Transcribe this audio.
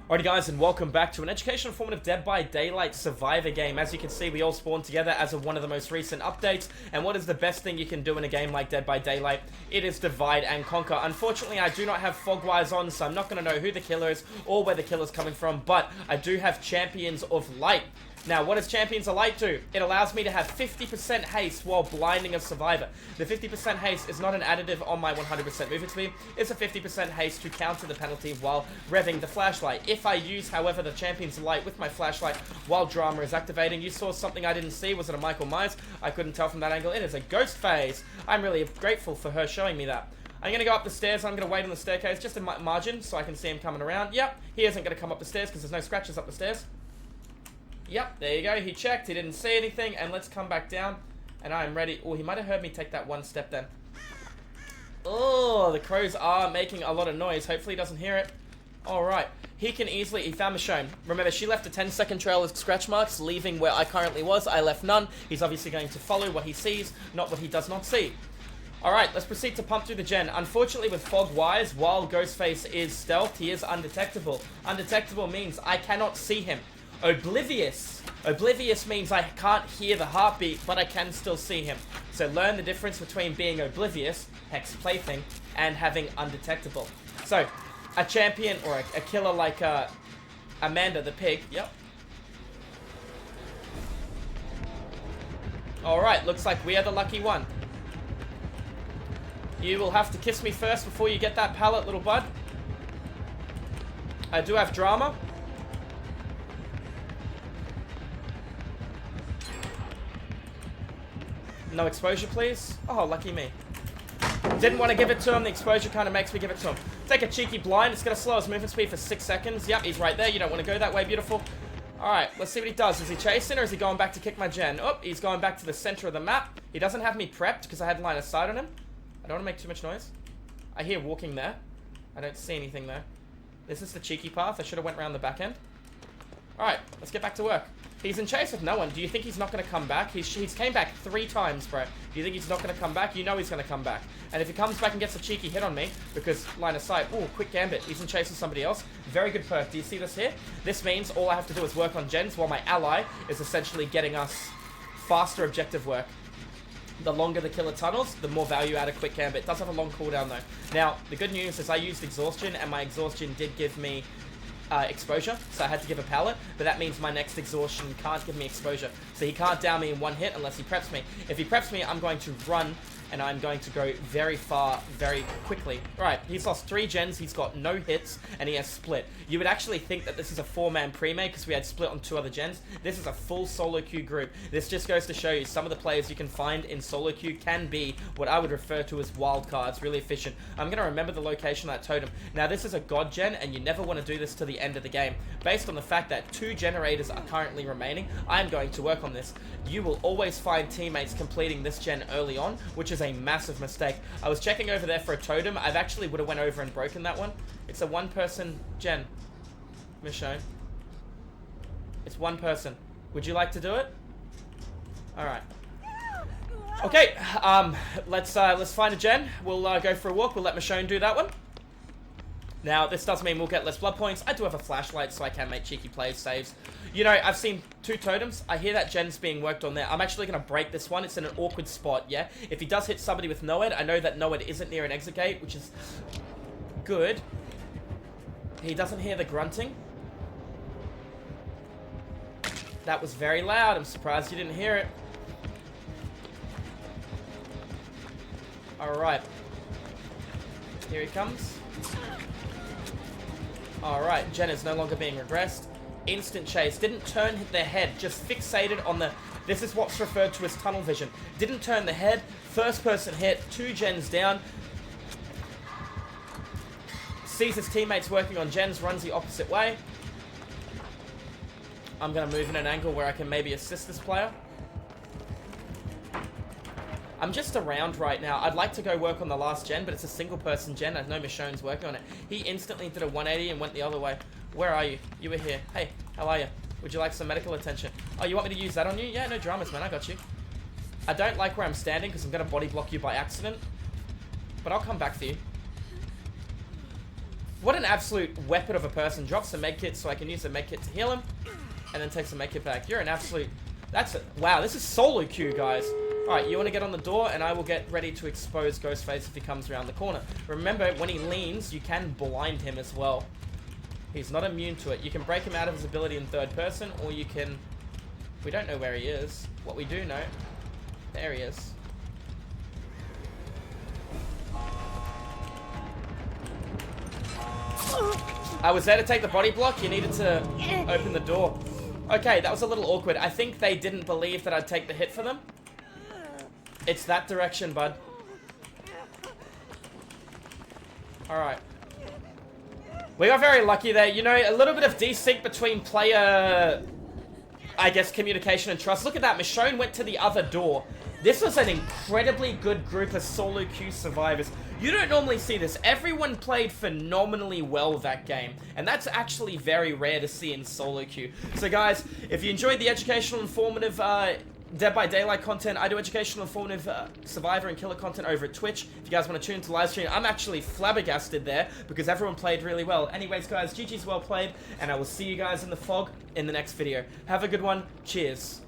Alrighty guys, and welcome back to an educational formative Dead by Daylight survivor game. As you can see, we all spawned together as of one of the most recent updates. And what is the best thing you can do in a game like Dead by Daylight? It is divide and conquer. Unfortunately, I do not have Fogwise on, so I'm not going to know who the killer is or where the killer's coming from. But I do have Champions of Light. Now, what does Champions of Light do? It allows me to have 50% haste while blinding a survivor. The 50% haste is not an additive on my 100% movement speed. It's a 50% haste to counter the penalty while revving the flashlight. If I use, however, the Champions of Light with my flashlight while Drama is activating, you saw something I didn't see. Was it a Michael Myers? I couldn't tell from that angle. It is a Ghostface. I'm really grateful for her showing me that. I'm going to go up the stairs. I'm going to wait on the staircase just in my margin so I can see him coming around. Yep, he isn't going to come up the stairs because there's no scratches up the stairs. Yep, there you go. He checked. He didn't see anything. And let's come back down. And I am ready. Oh, he might have heard me take that one step then. Oh, the crows are making a lot of noise. Hopefully he doesn't hear it. Alright. He can easily... He found Michonne. Remember, she left a 10-second trail of scratch marks, leaving where I currently was. I left none. He's obviously going to follow what he sees, not what he does not see. Alright, let's proceed to pump through the gen. Unfortunately, with Fogwise, while Ghostface is stealthed, he is undetectable. Undetectable means I cannot see him. Oblivious. Oblivious means I can't hear the heartbeat, but I can still see him. So learn the difference between being oblivious, Hex Plaything, and having undetectable. So, a champion or a killer like Amanda the pig. Yep. Alright, looks like we are the lucky one. You will have to kiss me first before you get that pallet, little bud. I do have Drama. No exposure, please. Oh, lucky me. Didn't want to give it to him. The exposure kind of makes me give it to him. Take a cheeky blind. It's going to slow his movement speed for 6 seconds. Yep, he's right there. You don't want to go that way. Beautiful. Alright, let's see what he does. Is he chasing or is he going back to kick my gen? Oh, he's going back to the center of the map. He doesn't have me prepped because I had line of sight on him. I don't want to make too much noise. I hear walking there. I don't see anything there. This is the cheeky path. I should have went around the back end. Alright, let's get back to work. He's in chase with no one. Do you think he's not going to come back? He's came back 3 times, bro. Do you think he's not going to come back? You know he's going to come back. And if he comes back and gets a cheeky hit on me, because line of sight, ooh, quick gambit. He's in chase with somebody else. Very good perk. Do you see this here? This means all I have to do is work on gens while my ally is essentially getting us faster objective work. The longer the killer tunnels, the more value out of quick gambit. It does have a long cooldown though. Now, the good news is I used exhaustion and my exhaustion did give me exposure, so I had to give a pallet, but that means my next exhaustion can't give me exposure. So he can't down me in one hit unless he preps me. If he preps me, I'm going to run, and I'm going to go very far, very quickly. Right, he's lost 3 gens, he's got no hits, and he has split. You would actually think that this is a 4-man pre-made, because we had split on 2 other gens. This is a full solo queue group. This just goes to show you some of the players you can find in solo queue can be what I would refer to as wild cards, really efficient. I'm going to remember the location of that totem. Now, this is a god gen, and you never want to do this to the end of the game. Based on the fact that 2 generators are currently remaining, I am going to work on this. You will always find teammates completing this gen early on, which is a massive mistake. I was checking over there for a totem. I've actually would have went over and broken that one. It's a 1-person gen. Michonne. It's 1 person. Would you like to do it? Alright. Okay, let's find a gen. We'll go for a walk. We'll let Michonne do that one. Now, this does mean we'll get less blood points. I do have a flashlight, so I can make cheeky plays, saves. You know, I've seen 2 totems. I hear that gen's being worked on there. I'm actually going to break this one. It's in an awkward spot, yeah? If he does hit somebody with Noed, I know that Noed isn't near an exit gate, which is good. He doesn't hear the grunting. That was very loud. I'm surprised you didn't hear it. Alright. Here he comes. Alright, Jen is no longer being regressed. Instant chase. Didn't turn their head. Just fixated on the... This is what's referred to as tunnel vision. Didn't turn the head. First person hit. 2 gens down. Sees his teammates working on gens. Runs the opposite way. I'm going to move in an angle where I can maybe assist this player. I'm just around right now. I'd like to go work on the last gen, but it's a single person gen. I know Michonne's working on it. He instantly did a 180 and went the other way. Where are you? You were here. Hey, how are you? Would you like some medical attention? Oh, you want me to use that on you? Yeah, no dramas, man. I got you. I don't like where I'm standing because I'm going to body block you by accident. But I'll come back for you. What an absolute weapon of a person. Drops a med kit so I can use the med kit to heal him. And then takes a med kit back. You're an absolute... Wow, this is solo queue, guys. Alright, you want to get on the door, and I will get ready to expose Ghostface if he comes around the corner. Remember, when he leans, you can blind him as well. He's not immune to it. You can break him out of his ability in third person, or you can... We don't know where he is. What we do know... There he is. I was there to take the body block. You needed to open the door. Okay, that was a little awkward. I think they didn't believe that I'd take the hit for them. It's that direction, bud. Alright. We got very lucky there. You know, a little bit of desync between player... I guess communication and trust. Look at that. Michonne went to the other door. This was an incredibly good group of solo queue survivors. You don't normally see this. Everyone played phenomenally well that game. And that's actually very rare to see in solo queue. So guys, if you enjoyed the educational, informative, Dead by Daylight content, I do educational, informative, survivor and killer content over at Twitch. If you guys want to tune into the live stream, I'm actually flabbergasted there because everyone played really well. Anyways, guys, GG's well played, and I will see you guys in the fog in the next video. Have a good one. Cheers.